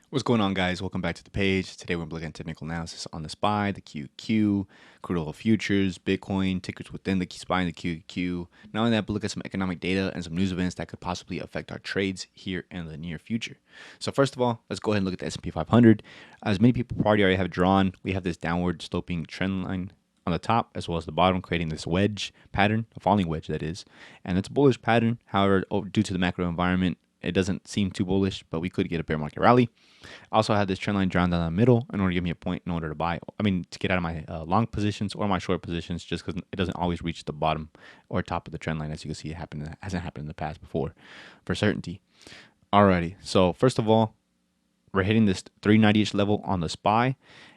What's going on, guys? Welcome back to the page. Today we're looking at technical analysis on the SPY, the QQ, crude oil futures, Bitcoin, tickers within the SPY and the QQ. Not only that, but look at some economic data and some news events that could possibly affect our trades here in the near future. So first of all, let's go ahead and look at the S&P 500. As many people probably already have drawn, we have this downward sloping trend line on the top as well as the bottom, creating this wedge pattern, a falling wedge that is. And it's a bullish pattern. However, due to the macro environment, it doesn't seem too bullish, but we could get a bear market rally. I also had this trend line drawn down the middle in order to give me a point in order to buy. To get out of my long positions or my short positions, just because it doesn't always reach the bottom or top of the trend line. As you can see, it hasn't happened in the past before for certainty. Alrighty, so first of all, we're hitting this 390-ish level on the SPY,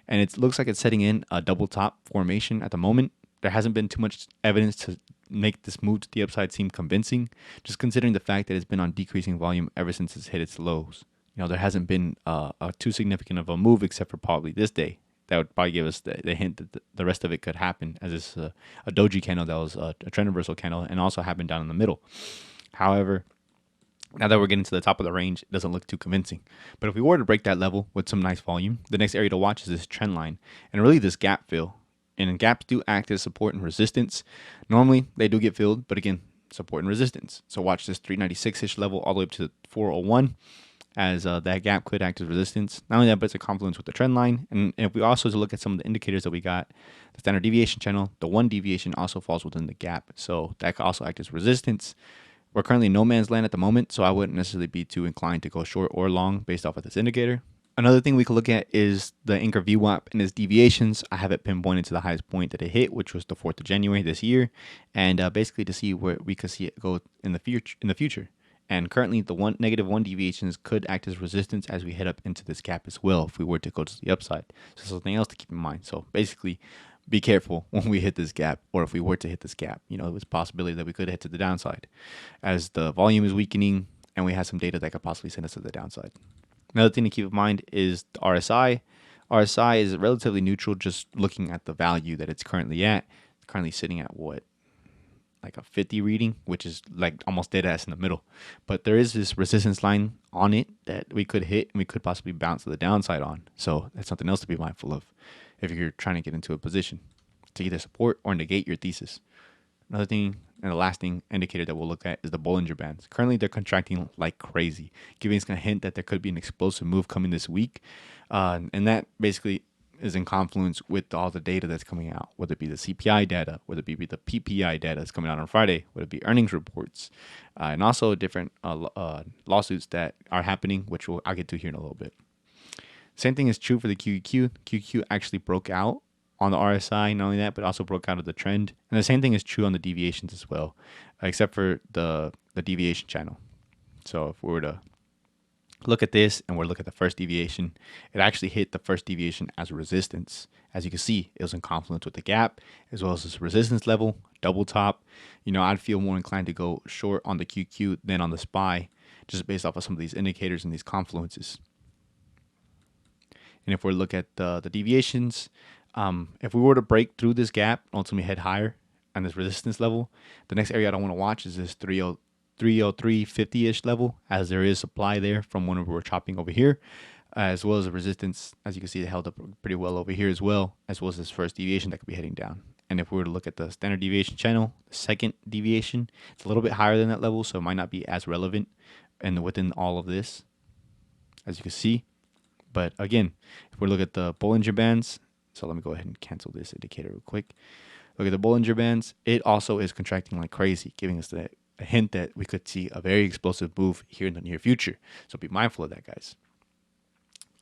and it looks like it's setting in a double top formation at the moment. There hasn't been too much evidence to make this move to the upside seem convincing, just considering the fact that it's been on decreasing volume ever since it's hit its lows. There hasn't been too significant of a move except for probably this day. That would probably give us the hint that the rest of it could happen, as it's a doji candle that was a trend reversal candle and also happened down in the middle. However, now that we're getting to the top of the range, it doesn't look too convincing. But if we were to break that level with some nice volume, the next area to watch is this trend line and really this gap fill. And gaps do act as support and resistance. Normally, they do get filled, but again, support and resistance. So watch this 396-ish level all the way up to 401, as that gap could act as resistance. Not only that, but it's a confluence with the trend line. And if we also look at some of the indicators that we got, the standard deviation channel, the one deviation also falls within the gap. So that could also act as resistance. We're currently in no man's land at the moment, so I wouldn't necessarily be too inclined to go short or long based off of this indicator. Another thing we could look at is the anchor VWAP and its deviations. I have it pinpointed to the highest point that it hit, which was the 4th of January this year, and basically to see where we could see it go in the future. And currently, the -1 deviations could act as resistance as we head up into this gap as well if we were to go to the upside. So something else to keep in mind. So basically, be careful when we hit this gap, or if we were to hit this gap. There's a possibility that we could head to the downside as the volume is weakening and we have some data that could possibly send us to the downside. Another thing to keep in mind is the RSI. RSI is relatively neutral, just looking at the value that it's currently at. It's currently sitting at what? Like a 50 reading, which is like almost dead ass in the middle. But there is this resistance line on it that we could hit and we could possibly bounce to the downside on. So that's something else to be mindful of if you're trying to get into a position to either support or negate your thesis. Another thing and the last thing indicator that we'll look at is the Bollinger Bands. Currently, they're contracting like crazy, giving us a hint that there could be an explosive move coming this week. And that basically is in confluence with all the data that's coming out, whether it be the CPI data, whether it be the PPI data that's coming out on Friday, whether it be earnings reports, and also different lawsuits that are happening, which I'll get to here in a little bit. Same thing is true for the QQ. QQ actually broke out on the RSI, not only that, but also broke out of the trend. And the same thing is true on the deviations as well, except for the deviation channel. So if we were to look at this and we're looking at the first deviation, it actually hit the first deviation as a resistance. As you can see, it was in confluence with the gap as well as this resistance level, double top. I'd feel more inclined to go short on the QQ than on the SPY, just based off of some of these indicators and these confluences. And if we look at the deviations, if we were to break through this gap, ultimately head higher on this resistance level, the next area I don't want to watch is this 303.50-ish level, as there is supply there from when we were chopping over here, as well as the resistance. As you can see, it held up pretty well over here as well as this first deviation that could be heading down. And if we were to look at the standard deviation channel, the second deviation, it's a little bit higher than that level, so it might not be as relevant and within all of this, as you can see. But again, if we look at the Bollinger Bands, so let me go ahead and cancel this indicator real quick. Look at the Bollinger Bands. It also is contracting like crazy, giving us a hint that we could see a very explosive move here in the near future. So be mindful of that, guys.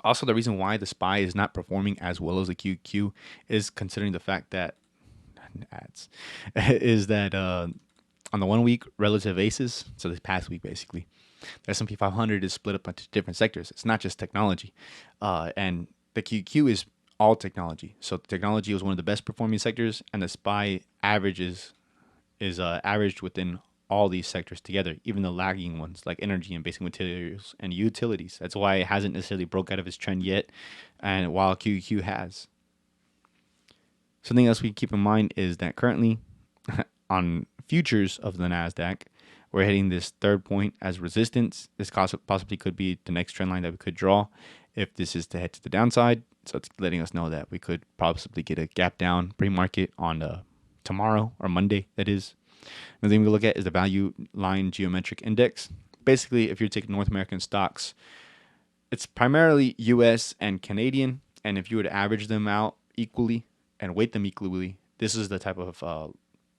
Also, the reason why the SPY is not performing as well as the QQ is considering the fact that on the 1 week relative basis, so this past week basically, the S&P 500 is split up into different sectors. It's not just technology, and the QQ is all technology. So technology was one of the best performing sectors, and the SPY averages is averaged within all these sectors together, even the lagging ones like energy and basic materials and utilities. That's why it hasn't necessarily broke out of its trend yet, and while QQ has. Something else we keep in mind is that currently on futures of the NASDAQ, we're hitting this third point as resistance. This possibly could be the next trend line that we could draw if this is to head to the downside. So it's letting us know that we could possibly get a gap down pre-market on tomorrow or Monday, that is. Another thing we look at is the value line geometric index. Basically, if you're taking North American stocks, it's primarily US and Canadian. And if you were to average them out equally and weight them equally, this is the type of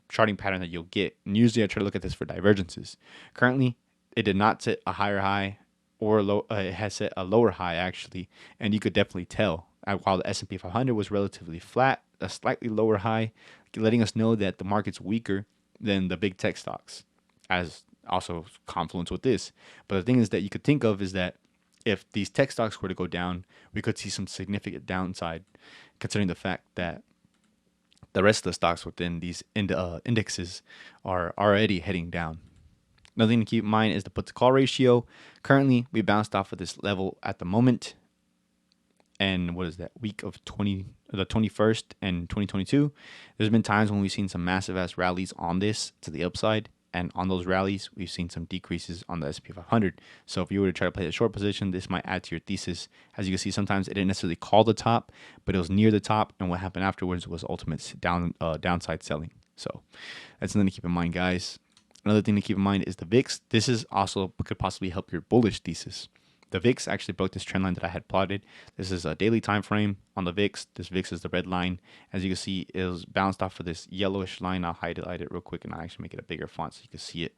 charting pattern that you'll get. And usually I try to look at this for divergences. Currently, it did not set a higher high or it has set a lower high actually. And you could definitely tell while the S&P 500 was relatively flat, a slightly lower high, letting us know that the market's weaker than the big tech stocks, as also confluence with this. But the thing is that you could think of is that if these tech stocks were to go down, we could see some significant downside, considering the fact that the rest of the stocks within these indexes are already heading down. Another thing to keep in mind is the put to call ratio. Currently, we bounced off of this level at the moment. And what is that, week of the 21st and 2022? There's been times when we've seen some massive ass rallies on this to the upside. And on those rallies, we've seen some decreases on the S&P 500. So if you were to try to play a short position, this might add to your thesis. As you can see, sometimes it didn't necessarily call the top, but it was near the top. And what happened afterwards was ultimate downside selling. So that's something to keep in mind, guys. Another thing to keep in mind is the VIX. This is also could possibly help your bullish thesis. The VIX actually broke this trend line that I had plotted. This is a daily time frame on the VIX. This VIX is the red line. As you can see, it was bounced off of this yellowish line. I'll highlight it real quick and I'll actually make it a bigger font so you can see it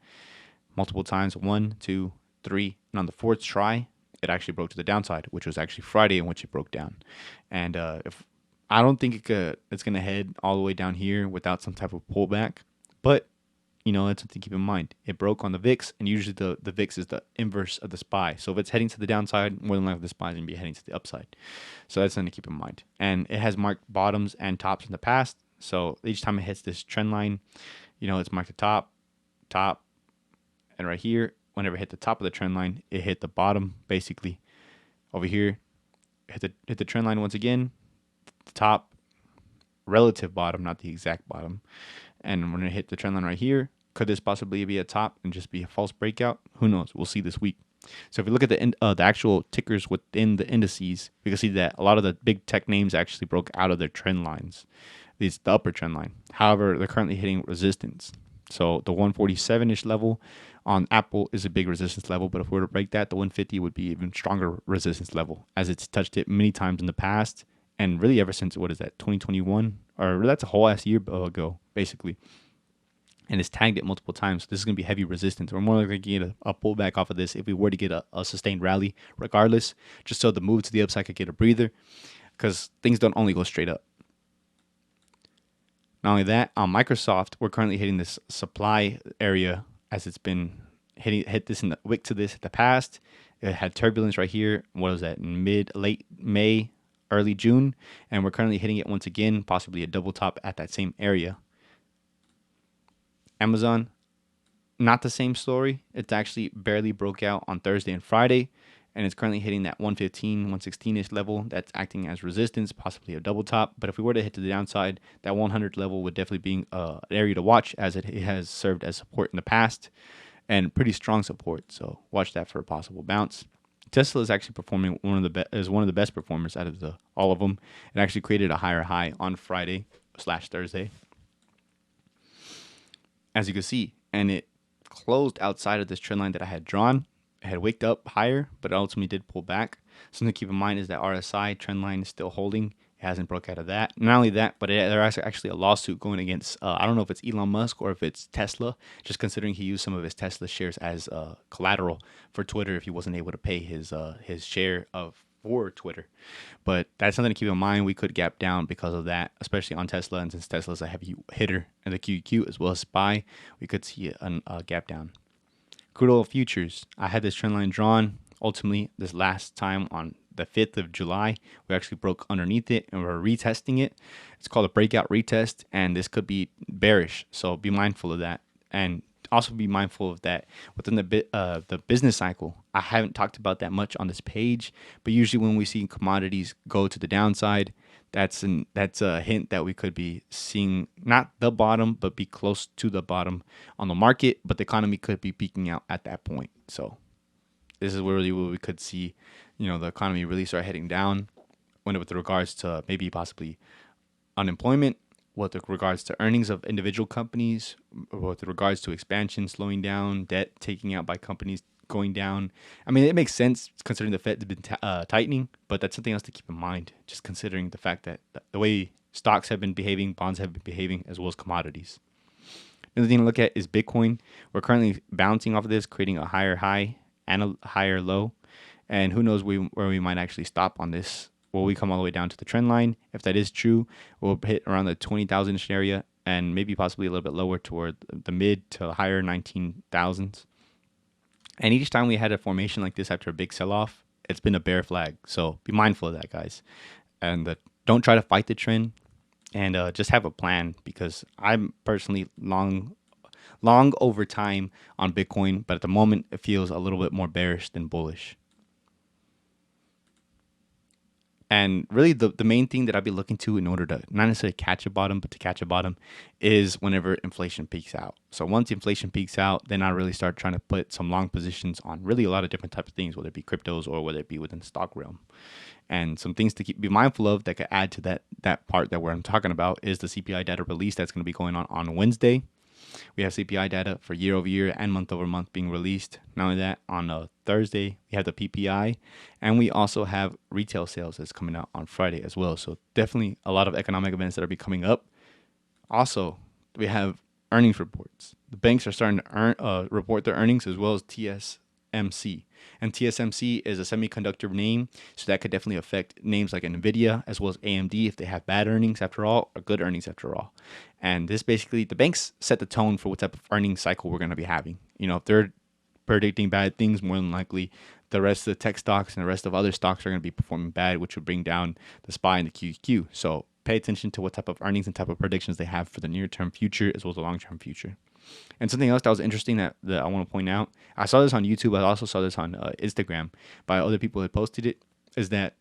multiple times. 1, 2, 3. And on the fourth try, it actually broke to the downside, which was actually Friday in which it broke down. And if I don't think it's going to head all the way down here without some type of pullback. But that's something to keep in mind. It broke on the VIX, and usually the VIX is the inverse of the SPY. So if it's heading to the downside, more than likely the SPY is going to be heading to the upside. So that's something to keep in mind. And it has marked bottoms and tops in the past. So each time it hits this trend line, it's marked the top, and right here, whenever it hit the top of the trend line, it hit the bottom, basically. Over here, hit the trend line once again, the top, relative bottom, not the exact bottom. And when it hit the trend line right here, could this possibly be a top and just be a false breakout? Who knows? We'll see this week. So if we look at the actual tickers within the indices, we can see that a lot of the big tech names actually broke out of their trend lines. It's the upper trend line. However, they're currently hitting resistance. So the 147-ish level on Apple is a big resistance level, but if we were to break that, the 150 would be even stronger resistance level, as it's touched it many times in the past. And really ever since, 2021? Or that's a whole ass year ago, basically. And it's tagged it multiple times. So this is going to be heavy resistance. We're more likely to get a pullback off of this if we were to get a sustained rally, regardless, just so the move to the upside could get a breather, because things don't only go straight up. Not only that, on Microsoft, we're currently hitting this supply area as it's been hit this in the wick to this in the past. It had turbulence right here. What was that? Late May, early June, and we're currently hitting it once again, possibly a double top at that same area. Amazon, not the same story. It's actually barely broke out on Thursday and Friday, and it's currently hitting that 115, 116-ish level that's acting as resistance, possibly a double top. But if we were to hit to the downside, that 100 level would definitely be an area to watch, as it has served as support in the past, and pretty strong support. So watch that for a possible bounce. Tesla is actually performing one of the best performers out of all of them. It actually created a higher high on Friday/Thursday, as you can see, and it closed outside of this trend line that I had drawn. It had waked up higher, but ultimately did pull back. Something to keep in mind is that RSI trend line is still holding. It hasn't broke out of that. Not only that, but there's actually a lawsuit going against, I don't know if it's Elon Musk or if it's Tesla, just considering he used some of his Tesla shares as collateral for Twitter if he wasn't able to pay his share for Twitter. But that's something to keep in mind. We could gap down because of that, especially on Tesla. And since Tesla is a heavy hitter in the QQQ as well as SPY, we could see a gap down. Crude oil futures. I had this trend line drawn. Ultimately, this last time on the 5th of July, we actually broke underneath it and we're retesting it. It's called a breakout retest, and this could be bearish. So be mindful of that. And also be mindful of that within the business cycle. I haven't talked about that much on this page, but usually when we see commodities go to the downside, that's a hint that we could be seeing not the bottom, but be close to the bottom on the market, but the economy could be peaking out at that point. So this is where really we could see, the economy really start heading down when with regards to maybe possibly unemployment, with regards to earnings of individual companies, with regards to expansion slowing down, debt taking out by companies going down. I mean, it makes sense considering the Fed has been tightening, but that's something else to keep in mind, just considering the fact that the way stocks have been behaving, bonds have been behaving, as well as commodities. Another thing to look at is Bitcoin. We're currently bouncing off of this, creating a higher high and a higher low. And who knows where we might actually stop on this. Will we come all the way down to the trend line? If that is true, we'll hit around the 20,000-ish area and maybe possibly a little bit lower toward the mid to higher 19,000s. And each time we had a formation like this after a big sell-off, it's been a bear flag. So be mindful of that, guys. And don't try to fight the trend, and just have a plan, because I'm personally long over time on Bitcoin, but at the moment it feels a little bit more bearish than bullish. And really the main thing that I'd be looking to in order to not necessarily catch a bottom, but to catch a bottom, is whenever inflation peaks out. So once inflation peaks out, then I really start trying to put some long positions on really a lot of different types of things, whether it be cryptos or whether it be within the stock realm. And some things to be mindful of that could add to that part that where I'm talking about is the CPI data release that's going to be going on Wednesday. We have CPI data for year over year and month over month being released. Not only that, on Thursday, we have the PPI, and we also have retail sales that's coming out on Friday as well. So definitely a lot of economic events that are be coming up. Also, we have earnings reports. The banks are starting to report their earnings, as well as TSMC. And TSMC is a semiconductor name, so that could definitely affect names like NVIDIA as well as AMD if they have bad earnings after all, or good earnings after all. And this basically, the banks set the tone for what type of earnings cycle we're going to be having. If they're predicting bad things, more than likely the rest of the tech stocks and the rest of other stocks are going to be performing bad, which would bring down the SPY and the QQQ. So pay attention to what type of earnings and type of predictions they have for the near-term future as well as the long-term future. And something else that was interesting that I want to point out, I saw this on YouTube, I also saw this on Instagram by other people who had posted it, is that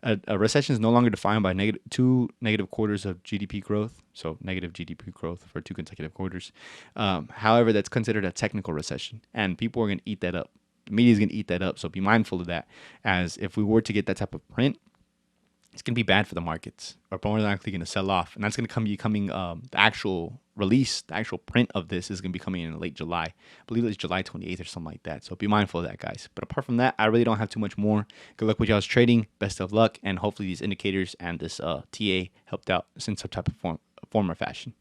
a recession is no longer defined by two negative quarters of GDP growth, so negative GDP growth for 2 consecutive quarters. However, that's considered a technical recession, and people are going to eat that up. The media is going to eat that up, so be mindful of that, as if we were to get that type of print, it's going to be bad for the markets, or more than likely going to sell off. And that's going to be coming, the actual release, the actual print of this is going to be coming in late July. I believe it's July 28th or something like that. So be mindful of that, guys. But apart from that, I really don't have too much more. Good luck with y'all's trading. Best of luck. And hopefully these indicators and this TA helped out in some type of form or fashion.